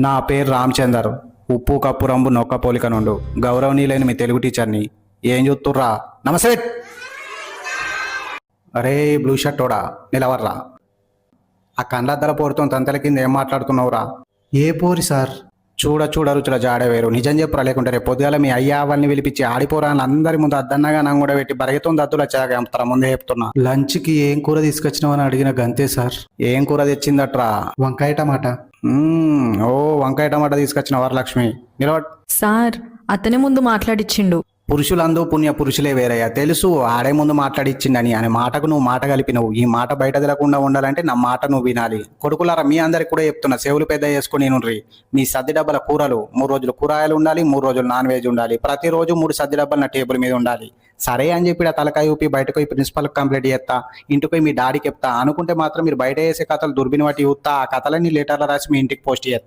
నా పేరు రామచందర్. ఉప్పు కప్పు రంబు నొక్క పోలిక నుండు గౌరవనీయులైన మీ తెలుగు టీచర్ని. ఏం చూస్తుర్రా? నమస్తే. అరే బ్లూ షర్ట్ ఓడా, నిలవర్రా. ఆ కండ్లద్దల పోరుతో తంతల కింద ఏం మాట్లాడుతున్నావురా? ఏ పోరి సార్? చూడ రుచుల జాడే వేరు. నిజం చెప్పురా, లేకుంటే రేపు పొద్దుగాల మీ అయ్యా వాళ్ళని పిలిపించి ఆడిపోరాని అందరి ముందు అద్దన్నగా నంగు కూడా పెట్టి బరగతో దద్దుల చాగంపుతారా? ముందే చెప్తున్నా. లంచ్కి ఏం కూర తీసుకొచ్చినావని అడిగిన గంతే సార్. ఏం కూర తెచ్చిందట్రా? వంకాయ టమాటా. ఓ వంకాయ టమాటా తీసుకొచ్చిన వరలక్ష్మి. నిలబడ్. సార్ అతనే ముందు మాట్లాడిచ్చిండు. పురుషులందు పుణ్య పురుషులే వేరయ్యా, తెలుసు. ఆడే ముందు మాట్లాడిచ్చిండని. అనే మాటకు నువ్వు మాట కలిపినవు. ఈ మాట బయట తెలకుండా ఉండాలంటే నా మాట నువ్వు వినాలి. కొడుకులారా, మీ అందరికి కూడా చెప్తున్నా, చెవులు పెద్ద చేసుకుని నుండ్రి. మీ సద్ది డబ్బల కూరలు 3 రోజులు కూరగాయలు ఉండాలి, 3 రోజులు నాన్ వెజ్ ఉండాలి. ప్రతిరోజు 3 సద్ది డబ్బలు నా టేబుల్ మీద ఉండాలి. సరే అని చెప్పి ఆ తలకాయ ఊపి బయటకు పోయి ప్రిన్సిపల్ కంప్లైంట్ చేస్తా, ఇంటికి పోయి మీ డాడీకి చెప్తా అనుకుంటే మాత్రం మీరు బయట వేసే కథలు దుర్బిని బట్టి చూస్తా. ఆ కథలన్నీ లెటర్లు రాసి మీ ఇంటికి పోస్ట్ చేస్తా.